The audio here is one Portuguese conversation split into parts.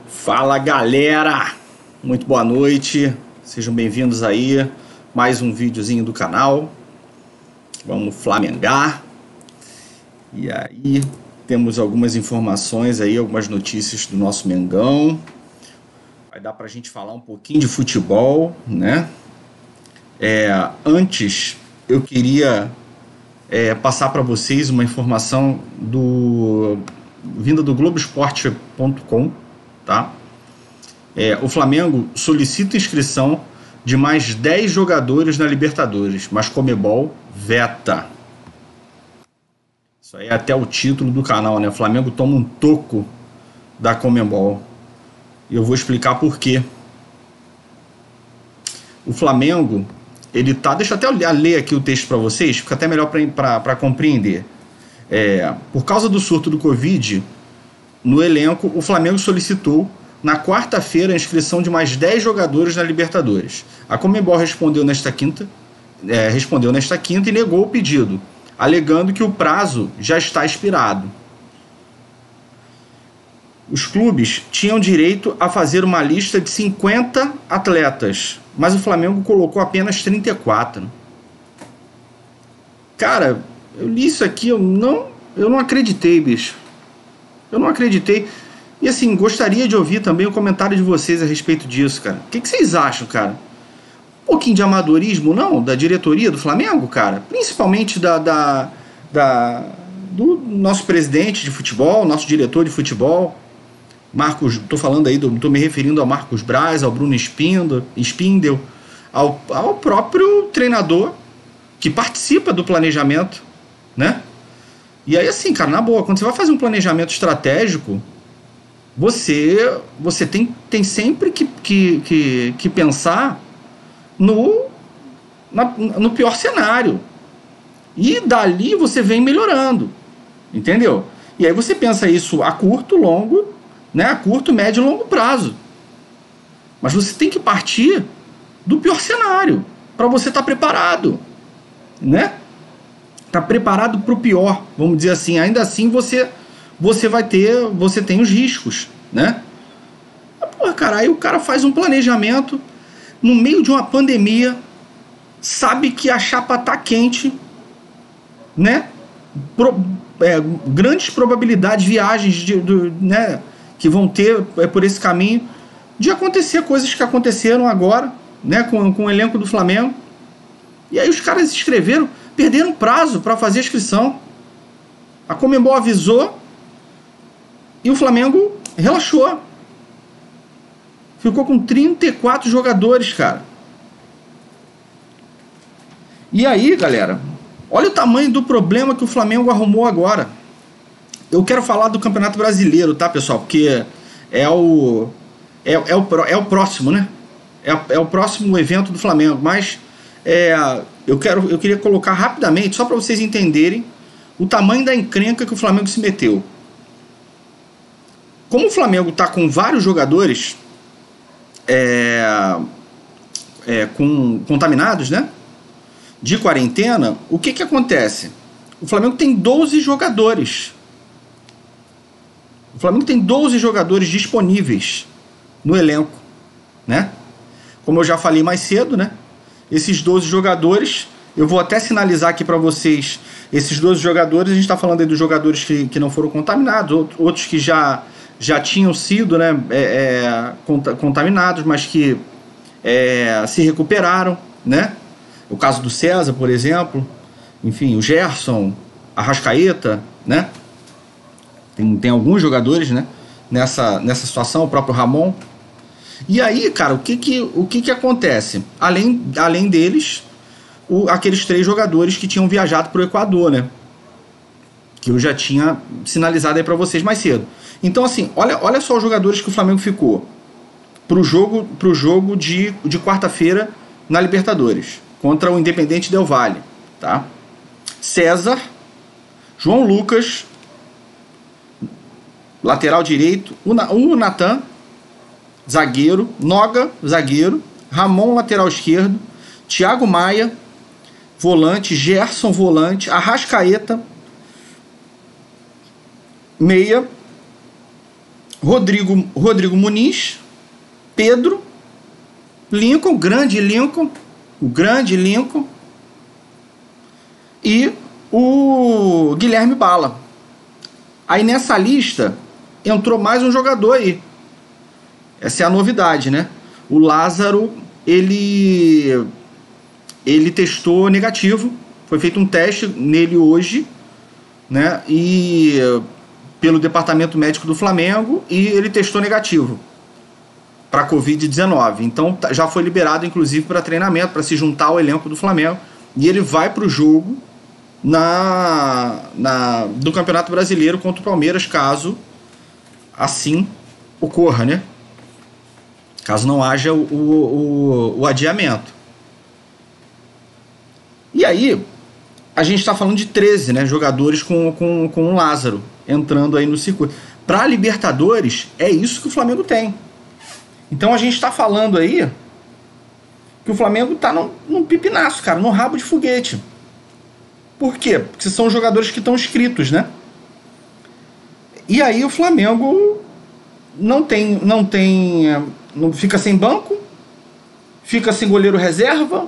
Fala galera, muito boa noite, sejam bem-vindos aí, mais um videozinho do canal. Vamos flamengar. E aí temos algumas informações aí, algumas notícias do nosso Mengão. Vai dar pra gente falar um pouquinho de futebol, né? Antes eu queria passar para vocês uma informação vinda do Globoesporte.com, tá? O Flamengo solicita inscrição de mais 10 jogadores na Libertadores, mas Conmebol veta. Isso aí é até o título do canal, né? O Flamengo toma um toco da Conmebol. E eu vou explicar por quê. O Flamengo, ele tá... Deixa eu até ler aqui o texto para vocês, fica até melhor para compreender. Por causa do surto do Covid, no elenco, o Flamengo solicitou na quarta-feira a inscrição de mais 10 jogadores na Libertadores. A Conmebol respondeu nesta quinta e negou o pedido, alegando que o prazo já está expirado. Os clubes tinham direito a fazer uma lista de 50 atletas, mas o Flamengo colocou apenas 34. Cara, eu li isso aqui, eu não acreditei, bicho. Eu não acreditei. E assim, gostaria de ouvir também o comentário de vocês a respeito disso, cara. O que vocês acham, cara? Um pouquinho de amadorismo, não? Da diretoria do Flamengo, cara? Principalmente do nosso presidente de futebol, nosso diretor de futebol, Marcos, tô falando aí, tô me referindo ao Marcos Braz, ao Bruno Spindel, ao próprio treinador que participa do planejamento, né? E aí assim, cara, na boa, quando você vai fazer um planejamento estratégico, você tem sempre que pensar no pior cenário. E dali você vem melhorando, entendeu? E aí você pensa isso a curto, longo, né? A curto, médio e longo prazo. Mas você tem que partir do pior cenário para você estar preparado, né? Tá preparado para o pior, vamos dizer assim. Ainda assim você tem os riscos, né? Pô, cara, aí o cara faz um planejamento no meio de uma pandemia, sabe que a chapa tá quente, né? Grandes probabilidades de viagens né, que vão ter por esse caminho, de acontecer coisas que aconteceram agora, né, com o elenco do Flamengo. E aí os caras escreveram, perderam prazo para fazer a inscrição. A Conmebol avisou e o Flamengo relaxou. Ficou com 34 jogadores, cara. E aí, galera, olha o tamanho do problema que o Flamengo arrumou agora. Eu quero falar do Campeonato Brasileiro, tá, pessoal? Porque é o próximo, né? É o próximo evento do Flamengo. Mas eu queria colocar rapidamente, só para vocês entenderem o tamanho da encrenca que o Flamengo se meteu. Como o Flamengo está com vários jogadores contaminados, né? De quarentena, o que acontece? O Flamengo tem 12 jogadores. O Flamengo tem 12 jogadores disponíveis no elenco, né? Como eu já falei mais cedo, né? Esses 12 jogadores, eu vou até sinalizar aqui para vocês, esses 12 jogadores, a gente está falando aí dos jogadores que não foram contaminados, outros que já tinham sido, né, contaminados, mas que se recuperaram, né? O caso do César, por exemplo, enfim, o Gerson, a Arrascaeta, né? Tem alguns jogadores, né, nessa situação, o próprio Ramon. E aí, cara, o que acontece? Além deles, aqueles 3 jogadores que tinham viajado para o Equador, né? Que eu já tinha sinalizado aí para vocês mais cedo. Então, assim, olha só os jogadores que o Flamengo ficou pro jogo de quarta-feira na Libertadores, contra o Independente Del Valle, tá? César, João Lucas, lateral direito, o Natan, zagueiro, Noga, zagueiro, Ramon, lateral esquerdo, Thiago Maia, volante, Gerson, volante, Arrascaeta, meia, Rodrigo Muniz, Pedro, Lincoln, o grande Lincoln e o Guilherme Bala. Aí nessa lista entrou mais um jogador aí. Essa é a novidade, né? O Lázaro, ele testou negativo. Foi feito um teste nele hoje, né? E pelo Departamento Médico do Flamengo, e ele testou negativo para Covid-19. Então já foi liberado, inclusive, para treinamento, para se juntar ao elenco do Flamengo. E ele vai para o jogo do Campeonato Brasileiro contra o Palmeiras, caso assim ocorra, né? Caso não haja o adiamento. E aí, a gente está falando de 13, né, jogadores com o Lázaro entrando aí no circuito. Para a Libertadores, é isso que o Flamengo tem. Então a gente está falando aí que o Flamengo está num pipinaço, cara, num rabo de foguete. Por quê? Porque são jogadores que estão inscritos, né? E aí o Flamengo não fica sem banco, fica sem goleiro reserva,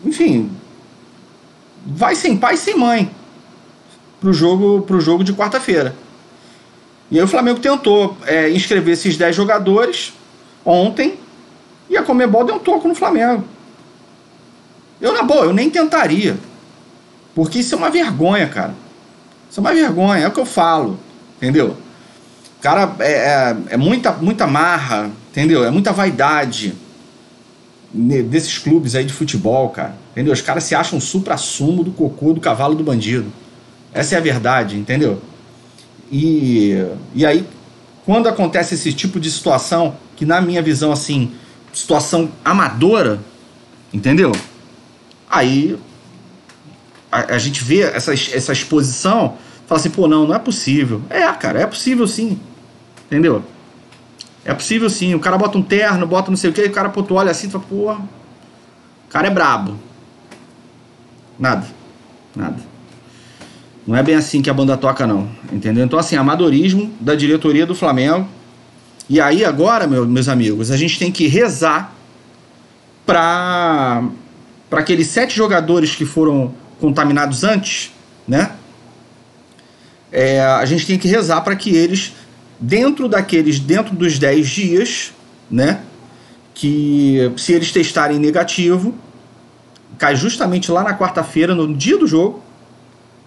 enfim, vai sem pai e sem mãe pro jogo de quarta-feira. E aí o Flamengo tentou inscrever esses 10 jogadores ontem, e a Conmebol deu um toco no Flamengo. Eu nem tentaria, porque isso é uma vergonha, cara. Isso é uma vergonha, é o que eu falo, entendeu? Cara, é muita marra, entendeu? É muita vaidade desses clubes aí de futebol, cara, entendeu? Os caras se acham supra-sumo do cocô do cavalo do bandido. Essa é a verdade, entendeu? E aí, quando acontece esse tipo de situação, que na minha visão, assim, situação amadora, entendeu? Aí a gente vê essa exposição, fala assim, pô, não é possível. Cara, é possível sim, entendeu? É possível sim. O cara bota um terno, bota não sei o que, e o cara, pô, tu olha assim e fala, pô, o cara é brabo. Nada. Não é bem assim que a banda toca, não, entendeu? Então, assim, amadorismo da diretoria do Flamengo. E aí, agora, meus amigos, a gente tem que rezar para aqueles 7 jogadores que foram contaminados antes, né? A gente tem que rezar para que eles, dentro dos 10 dias, né? Que se eles testarem negativo, cai justamente lá na quarta-feira, no dia do jogo,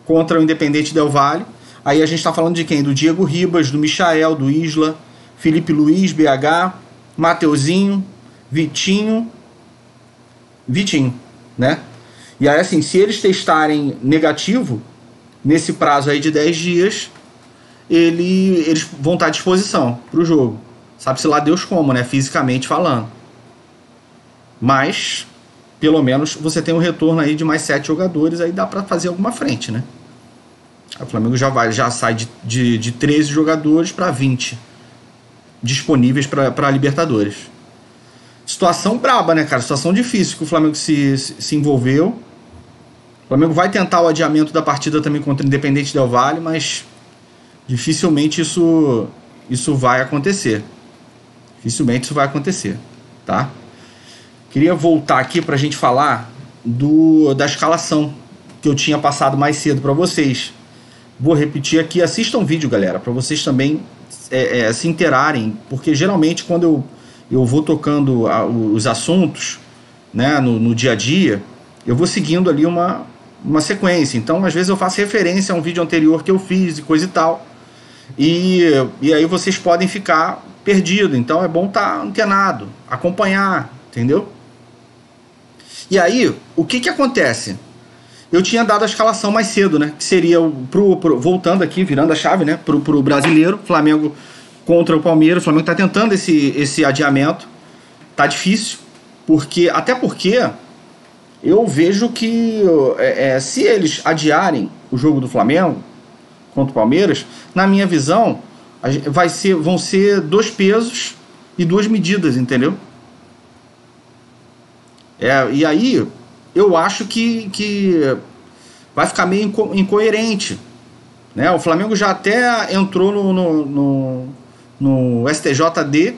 contra o Independente Del Valle. Aí a gente está falando de quem? Do Diego Ribas, do Michael, do Isla, Felipe Luiz, BH, Mateuzinho, Vitinho, né? E aí, assim, se eles testarem negativo, nesse prazo aí de 10 dias, eles vão estar à disposição para o jogo. Sabe-se lá Deus como, né? Fisicamente falando. Mas, pelo menos, você tem um retorno aí de mais 7 jogadores, aí dá para fazer alguma frente, né? O Flamengo já sai de 13 jogadores para 20 disponíveis para a Libertadores. Situação braba, né, cara? Situação difícil que o Flamengo se envolveu. O Flamengo vai tentar o adiamento da partida também contra o Independente Del Valle, mas dificilmente isso vai acontecer. Dificilmente isso vai acontecer, tá? Queria voltar aqui para a gente falar da escalação que eu tinha passado mais cedo para vocês. Vou repetir aqui, assistam o vídeo, galera, para vocês também se inteirarem, porque geralmente quando eu vou tocando os assuntos, né, no dia a dia, eu vou seguindo ali uma sequência. Então, às vezes eu faço referência a um vídeo anterior que eu fiz e coisa e tal, e aí vocês podem ficar perdidos. Então é bom estar antenado, acompanhar, entendeu? E aí, o que acontece? Eu tinha dado a escalação mais cedo, né? Que seria voltando aqui, virando a chave, né? Pro brasileiro, Flamengo contra o Palmeiras. O Flamengo tá tentando esse adiamento. Tá difícil, até porque eu vejo que se eles adiarem o jogo do Flamengo contra o Palmeiras, na minha visão, vão ser 2 pesos e 2 medidas, entendeu? E aí eu acho que vai ficar meio incoerente, né? O Flamengo já até entrou no STJD,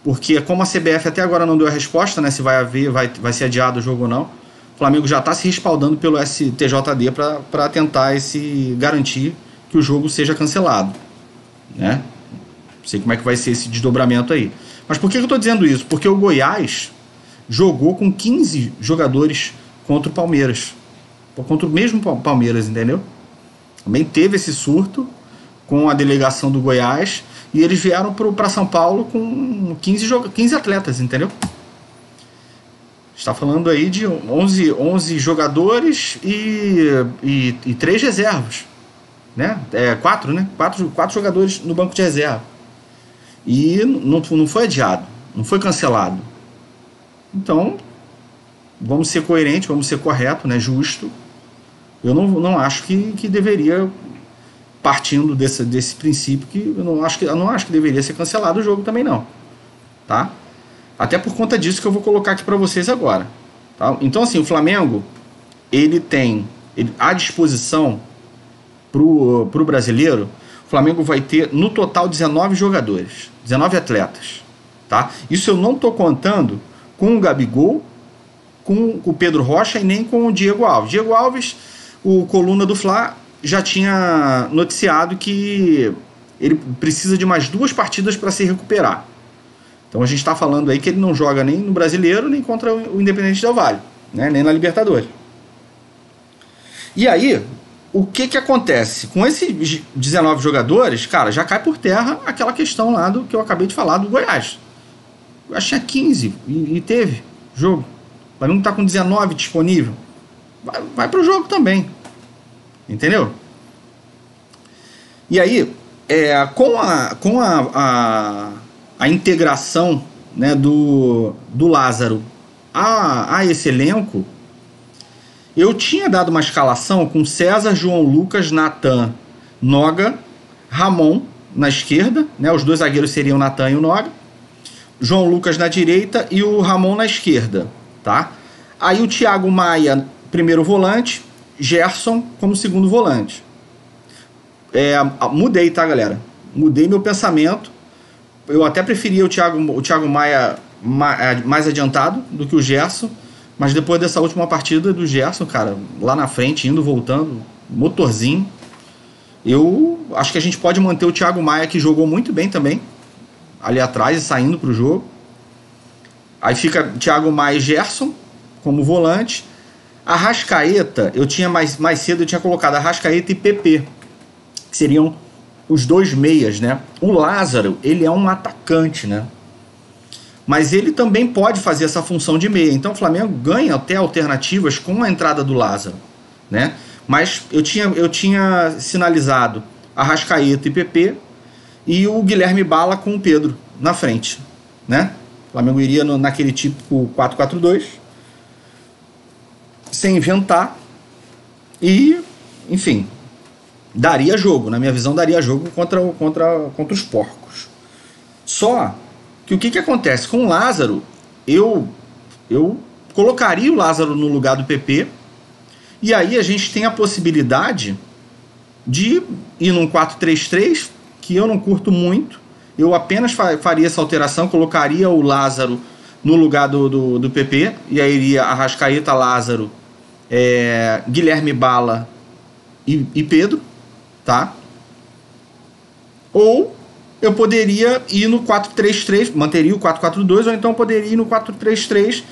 porque como a CBF até agora não deu a resposta, né, se vai ser adiado o jogo ou não, o Flamengo já está se respaldando pelo STJD para tentar garantir que o jogo seja cancelado, né? Não sei como é que vai ser esse desdobramento aí. Mas por que eu estou dizendo isso? Porque o Goiás jogou com 15 jogadores contra o Palmeiras. Contra o mesmo Palmeiras, entendeu? Também teve esse surto com a delegação do Goiás e eles vieram para São Paulo com 15 atletas, entendeu? Está falando aí de 11 jogadores e 3 reservas, né? 4, né? 4 jogadores no banco de reserva. E não foi adiado, não foi cancelado. Então, vamos ser coerentes, vamos ser corretos, né? Justo. Eu não acho que deveria, partindo desse princípio, que eu não acho que deveria ser cancelado o jogo também não, tá? Até por conta disso que eu vou colocar aqui para vocês agora, tá? Então assim, o Flamengo ele tem à disposição pro brasileiro, o Flamengo vai ter no total 19 jogadores, 19 atletas, tá? Isso eu não tô contando com o Gabigol, com o Pedro Rocha e nem com o Diego Alves. Diego Alves, o Coluna do Fla já tinha noticiado que ele precisa de mais 2 partidas para se recuperar. Então a gente está falando aí que ele não joga nem no Brasileiro, nem contra o Independente Del Valle, né? Nem na Libertadores. E aí, o que acontece? Com esses 19 jogadores, cara, já cai por terra aquela questão lá do que eu acabei de falar do Goiás. Eu acho que tinha 15 e teve jogo. O Flamengo está com 19 disponível. Vai pro jogo também. Entendeu? E aí, com a integração, né, do Lázaro a esse elenco, eu tinha dado uma escalação com César, João Lucas, Natan, Noga, Ramon na esquerda, né, os 2 zagueiros seriam o Natan e o Noga, João Lucas na direita e o Ramon na esquerda, tá? Aí o Thiago Maia, primeiro volante, Gerson como segundo volante. Mudei, tá, galera? Mudei meu pensamento. Eu até preferia o Thiago Maia mais adiantado do que o Gerson, mas depois dessa última partida do Gerson, cara, lá na frente, indo, voltando, motorzinho, eu acho que a gente pode manter o Thiago Maia, que jogou muito bem também, ali atrás e saindo pro jogo. Aí fica Thiago Maia e Gerson como volante. Arrascaeta, eu tinha mais cedo, eu tinha colocado Arrascaeta e PP, que seriam os 2 meias, né? O Lázaro, ele é um atacante, né? Mas ele também pode fazer essa função de meia. Então o Flamengo ganha até alternativas com a entrada do Lázaro, né? Mas eu tinha sinalizado Arrascaeta e PP e o Guilherme Bala com o Pedro na frente, né? O Flamengo iria naquele tipo 4-4-2, sem inventar, e, enfim, daria jogo, na minha visão daria jogo contra os porcos. Só que o que acontece com o Lázaro, eu colocaria o Lázaro no lugar do PP, e aí a gente tem a possibilidade de ir num 4-3-3, que eu não curto muito. Eu apenas faria essa alteração, colocaria o Lázaro no lugar do PP, e aí iria Arrascaeta, Lázaro, Guilherme Bala e Pedro, tá? Ou eu poderia ir no 4-3-3, manteria o 4-4-2, ou então poderia ir no 4-3-3,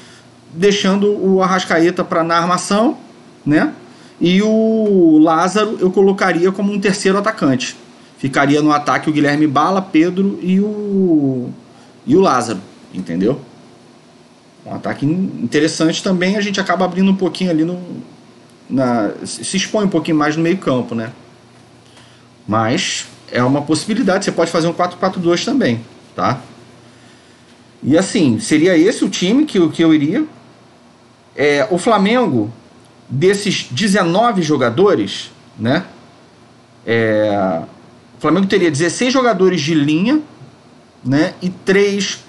deixando o Arrascaeta na armação, né? E o Lázaro eu colocaria como um terceiro atacante. Ficaria no ataque o Guilherme Bala, Pedro e o Lázaro, entendeu? Um ataque interessante também, a gente acaba abrindo um pouquinho ali se expõe um pouquinho mais no meio campo, né? Mas é uma possibilidade, você pode fazer um 4-4-2 também, tá? E assim, seria esse o time que eu iria. O Flamengo, desses 19 jogadores, né? O Flamengo teria 16 jogadores de linha, né? E 3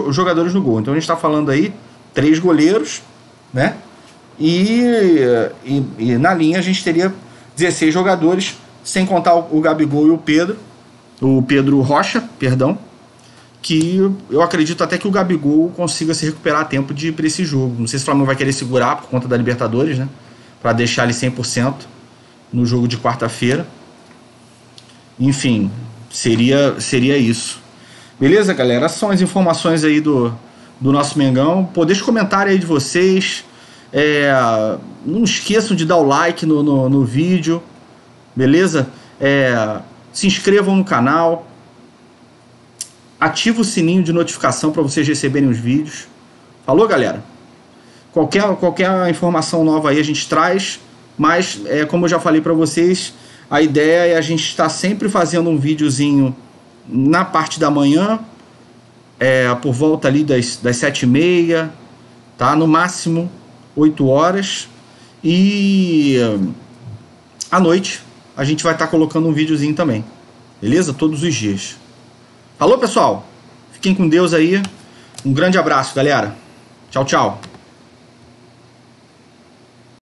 jogadores no gol. Então a gente está falando aí 3 goleiros, né? E na linha a gente teria 16 jogadores sem contar o Gabigol e o Pedro Rocha, perdão, que eu acredito até que o Gabigol consiga se recuperar a tempo de ir para esse jogo. Não sei se o Flamengo vai querer segurar por conta da Libertadores, né? Para deixar ele 100% no jogo de quarta-feira. Enfim, seria isso. Beleza, galera? Essas são as informações aí do nosso Mengão. Pô, deixa um comentário aí de vocês. Não esqueçam de dar o like no vídeo. Beleza? Se inscrevam no canal. Ativa o sininho de notificação para vocês receberem os vídeos. Falou, galera? Qualquer informação nova aí a gente traz. Mas, como eu já falei para vocês, a ideia é a gente estar sempre fazendo um videozinho na parte da manhã, por volta ali das 7h30, tá? No máximo 8 horas. E à noite a gente vai estar colocando um videozinho também. Beleza? Todos os dias. Falou, pessoal? Fiquem com Deus aí. Um grande abraço, galera. Tchau, tchau.